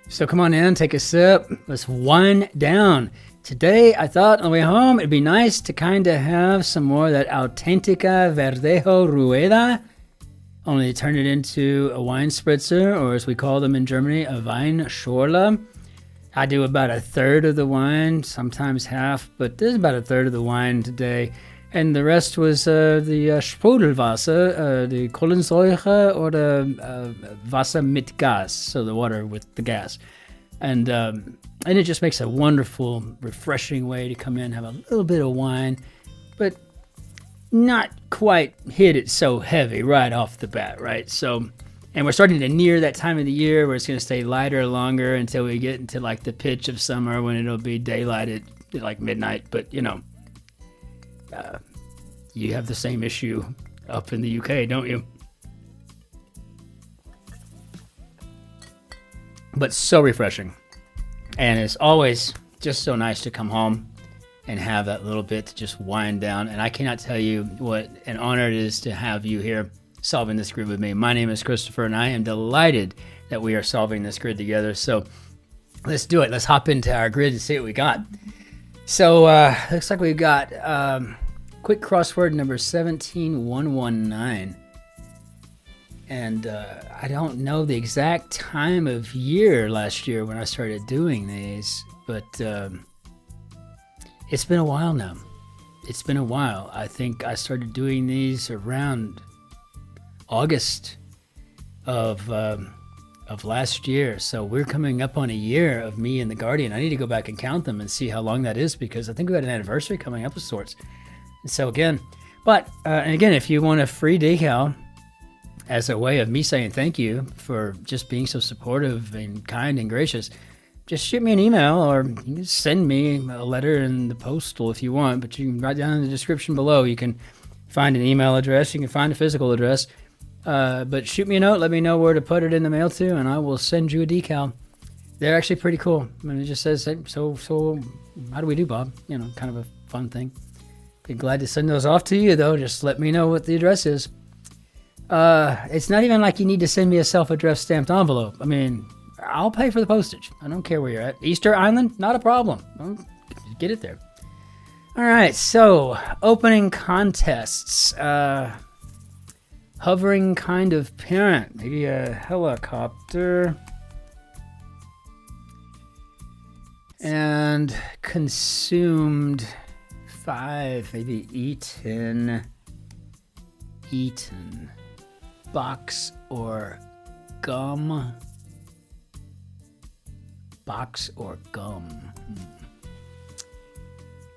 So come on in, take a sip. Let's wind down. Today, I thought on the way home, it'd be nice to kind of have some more of that Auténtica Verdejo Rueda, only turn it into a wine spritzer, or as we call them in Germany, a Weinschorle. I do about a third of the wine, sometimes half, but there's about a third of the wine today. And the rest was the Sprudelwasser, the Kohlensäure, or the Wasser mit Gas, so the water with the gas. And it just makes a wonderful, refreshing way to come in, have a little bit of wine, but not quite hit it so heavy right off the bat, right? So, and we're starting to near that time of the year where it's going to stay lighter longer until we get into like the pitch of summer when it'll be daylight at like midnight. But you know, you have the same issue up in the UK, don't you? But so refreshing. And it's always just so nice to come home and have that little bit to just wind down. And I cannot tell you what an honor it is to have you here solving this grid with me. My name is Christopher, and I am delighted that we are solving this grid together. So let's do it. Let's hop into our grid and see what we got. So looks like we've got quick crossword number 17119. And I don't know the exact time of year last year when I started doing these, but it's been a while now. It's been a while. I think I started doing these around August of last year. So we're coming up on a year of me and the Guardian. I need to go back and count them and see how long that is, because I think we had an anniversary coming up of sorts. And so again, and again, if you want a free decal as a way of me saying thank you for just being so supportive and kind and gracious, just shoot me an email, or you can send me a letter in the postal if you want, but you can write down in the description below. You can find an email address, you can find a physical address, but shoot me a note, let me know where to put it in the mail to, and I will send you a decal. They're actually pretty cool. I mean, it just says, so how do we do, Bob? You know, kind of a fun thing. Be glad to send those off to you, though. Just let me know what the address is. It's not even like you need to send me a self-addressed stamped envelope. I mean, I'll pay for the postage. I don't care where you're at. Easter Island, not a problem. I'll get it there. All right, so opening contests. Hovering kind of parent, maybe a helicopter. And consumed 5, maybe eaten. Box or gum. Box or gum.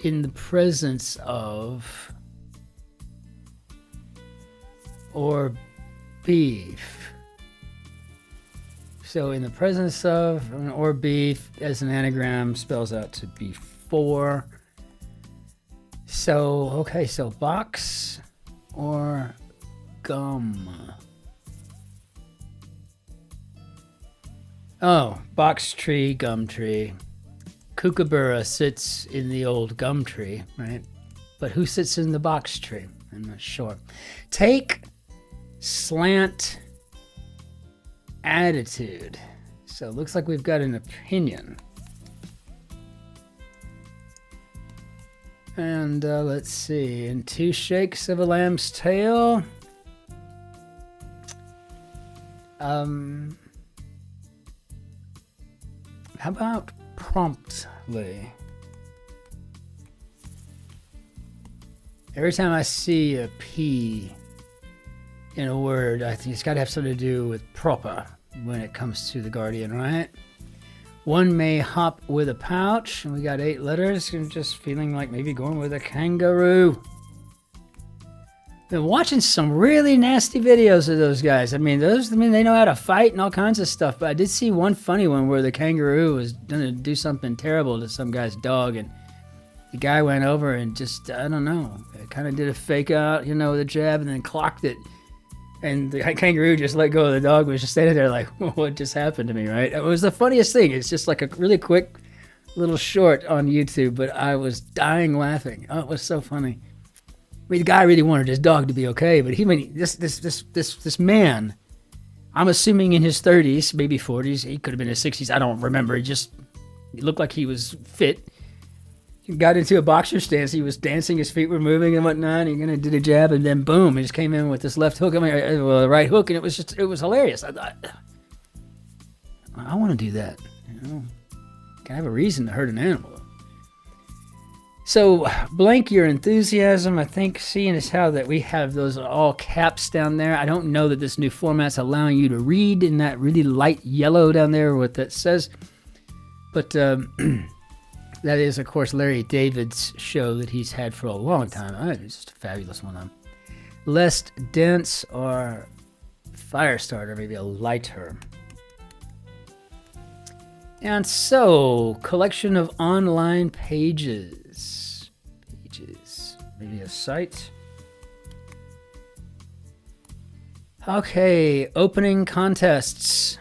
In the presence of, or beef. So in the presence of, or beef as an anagram spells out to be 4. So, okay, so box or gum. Oh, box tree, gum tree. Kookaburra sits in the old gum tree, right? But who sits in the box tree? I'm not sure. Take slant attitude. So it looks like we've got an opinion. And let's see, in 2 shakes of a lamb's tail. How about promptly? Every time I see a P in a word, I think it's got to have something to do with proper when it comes to the Guardian, right? One may hop with a pouch, and we got 8 letters. I'm just feeling like maybe going with a kangaroo. Been watching some really nasty videos of those guys. I mean, they know how to fight and all kinds of stuff. But I did see one funny one where the kangaroo was gonna do something terrible to some guy's dog, and the guy went over and just, I don't know, kind of did a fake out, with a jab, and then clocked it. And the kangaroo just let go of the dog, was just standing there like, what just happened to me, right? It was the funniest thing. It's just like a really quick little short on YouTube, but I was dying laughing. Oh, it was so funny. I mean, the guy really wanted his dog to be okay, but this man, I'm assuming in his 30s, maybe 40s. He could have been in his 60s. I don't remember. He looked like he was fit. He got into a boxer stance. He was dancing. His feet were moving and whatnot. He did a jab, and then boom, he just came in with this left hook. A right hook, and it was hilarious. I thought, I want to do that. Can I have a reason to hurt an animal? So blank your enthusiasm. I think seeing as how that we have those all caps down there, I don't know that this new format's allowing you to read in that really light yellow down there what that says. But that is, of course, Larry David's show that he's had for a long time. It's just a fabulous one. Less dense or fire starter, maybe a lighter. And so, collection of online pages. Maybe a site. Okay, opening contests.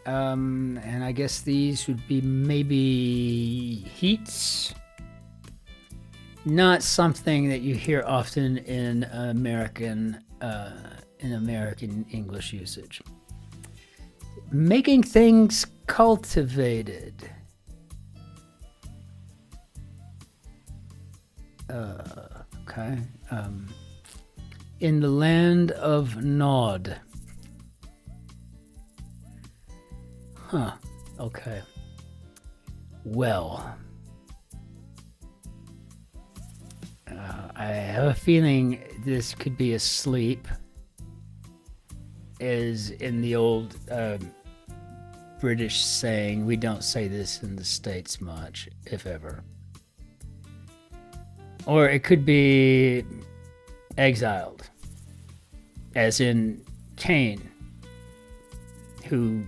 And I guess these would be maybe heats. Not something that you hear often in American English usage. Making things cultivated. Okay. In the land of Nod. Huh. Okay. Well. I have a feeling this could be asleep. As in the old British saying, we don't say this in the States much, if ever. Or it could be exiled, as in Cain, who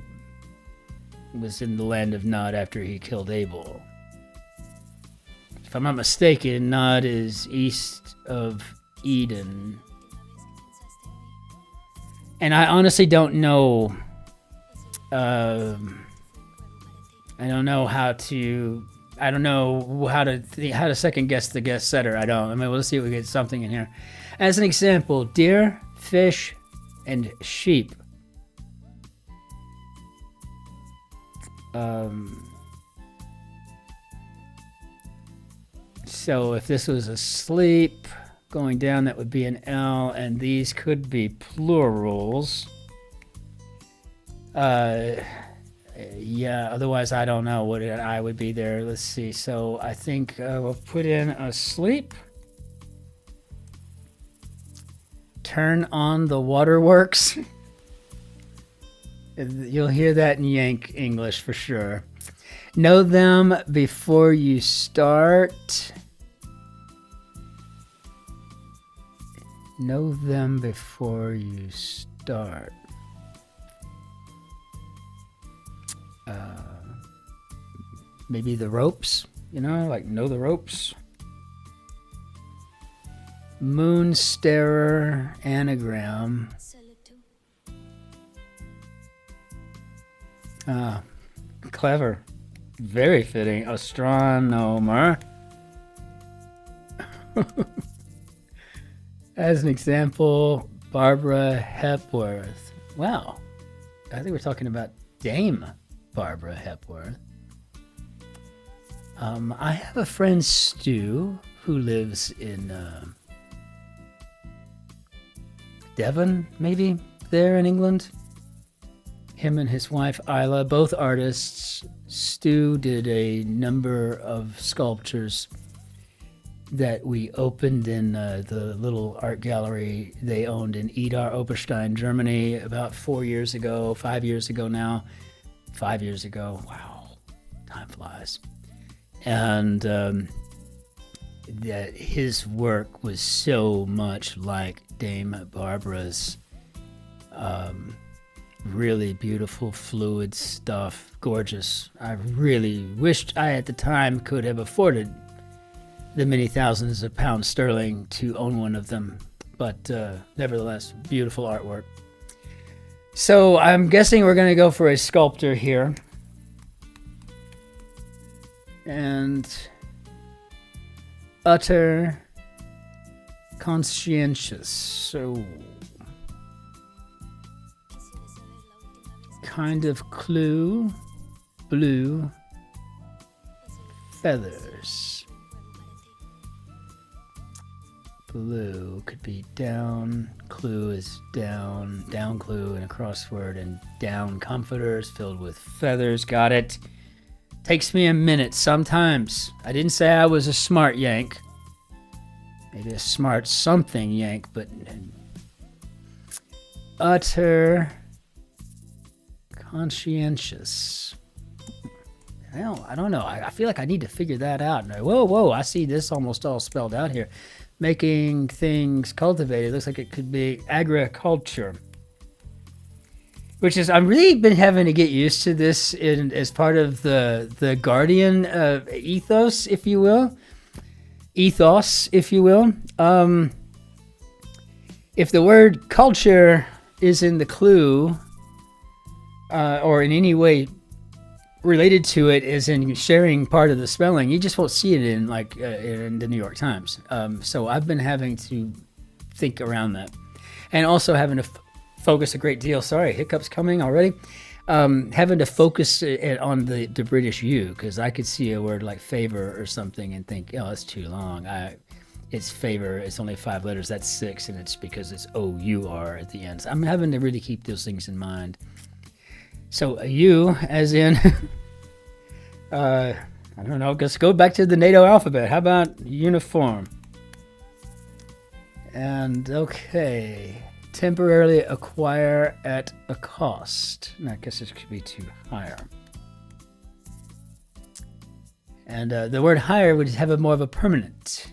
was in the land of Nod after he killed Abel. If I'm not mistaken, Nod is east of Eden. And I honestly don't know. I don't know how to second guess the guest setter. We'll see if we get something in here. As an example, deer, fish, and sheep. So if this was asleep, going down, that would be an L, and these could be plurals. Yeah, otherwise I don't know what I would be there. Let's see. So I think we'll put in asleep. Turn on the waterworks. You'll hear that in Yank English for sure. Know them before you start. Know them before you start. Maybe the ropes, like know the ropes. Moon starer anagram. Clever. Very fitting. Astronomer. As an example, Barbara Hepworth. Wow. I think we're talking about Dame Barbara Hepworth. I have a friend, Stu, who lives in Devon, maybe, there in England. Him and his wife, Isla, both artists. Stu did a number of sculptures that we opened in the little art gallery they owned in Idar, Oberstein, Germany, about 5 years ago now. 5 years ago. Wow, time flies. And that his work was so much like Dame Barbara's. Really beautiful, fluid stuff, gorgeous. I really wished I, at the time, could have afforded the many thousands of pounds sterling to own one of them. But nevertheless, beautiful artwork. So I'm guessing we're going to go for a sculptor here. And utter conscientious. So kind of clue. Blue feathers. Blue could be down. Clue is down. Down clue in a crossword, and down comforters filled with feathers. Got it. Takes me a minute sometimes. I didn't say I was a smart Yank. Maybe a smart something Yank, but utter conscientious. Well, I don't know. I feel like I need to figure that out. Whoa, I see this almost all spelled out here. Making things cultivated. Looks like it could be agriculture. Which is, I've really been having to get used to this as part of the Guardian ethos, if you will. If the word culture is in the clue, or in any way related to it, as in sharing part of the spelling, you just won't see it in in the New York Times. So I've been having to think around that, and also having to focus a great deal. Sorry, hiccups coming already. Having to focus on the British U, because I could see a word like favor or something and think, oh, it's too long. It's favor. It's only 5 letters. That's 6, and it's because it's O-U-R at the end. So I'm having to really keep those things in mind. So a U, as in, I don't know, let's go back to the NATO alphabet. How about uniform? And okay, temporarily acquire at a cost. And I guess this could be to hire. And the word hire would have a more of a permanent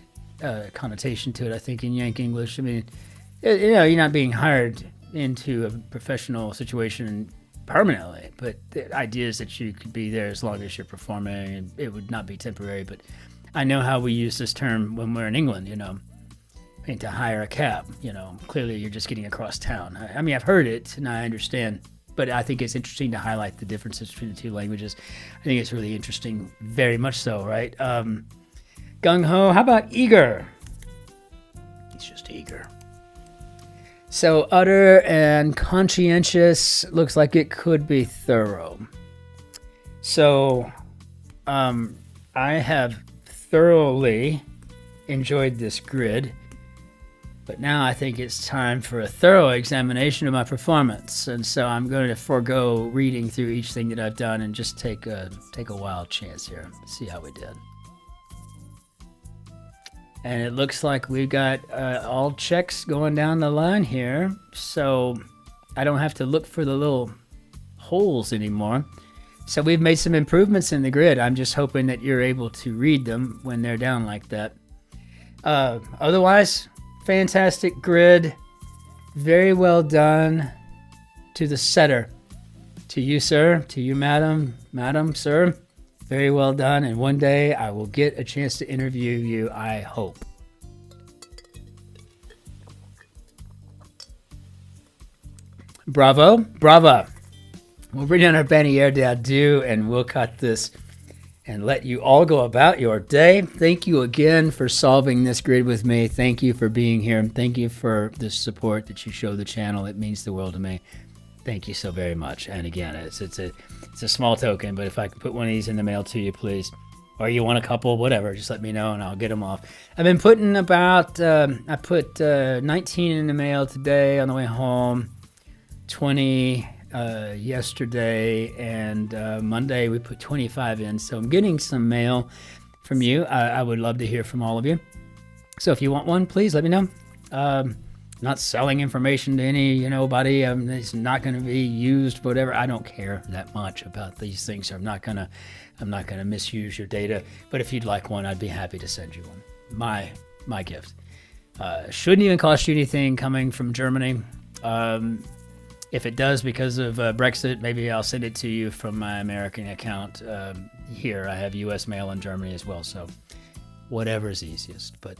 connotation to it, I think, in Yank English. I mean, you're not being hired into a professional situation permanently, but the idea is that you could be there as long as you're performing, and it would not be temporary. But I know how we use this term when we're in England, and to hire a cab, clearly you're just getting across town. I mean, I've heard it and I understand, but I think it's interesting to highlight the differences between the two languages. I think it's really interesting, very much so, right? Gung-ho, how about eager? He's just eager. So utter and conscientious looks like it could be thorough. So I have thoroughly enjoyed this grid, but now I think it's time for a thorough examination of my performance. And so I'm going to forego reading through each thing that I've done and just take a wild chance here, see how we did. And it looks like we've got all checks going down the line here. So I don't have to look for the little holes anymore. So we've made some improvements in the grid. I'm just hoping that you're able to read them when they're down like that. Otherwise, fantastic grid. Very well done. To the setter. To you, sir. To you, madam. Madam, sir. Very well done, and one day I will get a chance to interview you, I hope. Bravo, brava. We'll bring down our bannière d'adieu, and we'll cut this and let you all go about your day. Thank you again for solving this grid with me. Thank you for being here. Thank you for the support that you show the channel. It means the world to me. Thank you so very much. And again, it's a small token, but if I can put one of these in the mail to you, please, or you want a couple, whatever, just let me know and I'll get them off. I've been putting about, I put 19 in the mail today on the way home, 20 yesterday, and Monday we put 25 in. So I'm getting some mail from you. I would love to hear from all of you. So if you want one, please let me know. Not selling information to nobody. It's not going to be used, whatever. I don't care that much about these things. I'm not gonna misuse your data. But if you'd like one, I'd be happy to send you one. My gift. Shouldn't even cost you anything coming from Germany. If it does because of Brexit, maybe I'll send it to you from my American account. Here I have U.S. mail in Germany as well. So whatever is easiest. But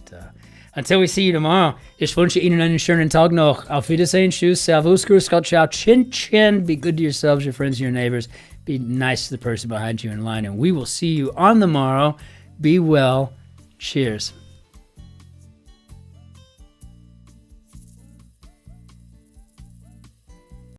until we see you tomorrow, ich wünsche Ihnen einen schönen Tag noch. Auf Wiedersehen, tschüss, servus, grüß Gott, ciao, Cin-Cin. Be good to yourselves, your friends, your neighbors. Be nice to the person behind you in line. And we will see you on the morrow. Be well. Cheers.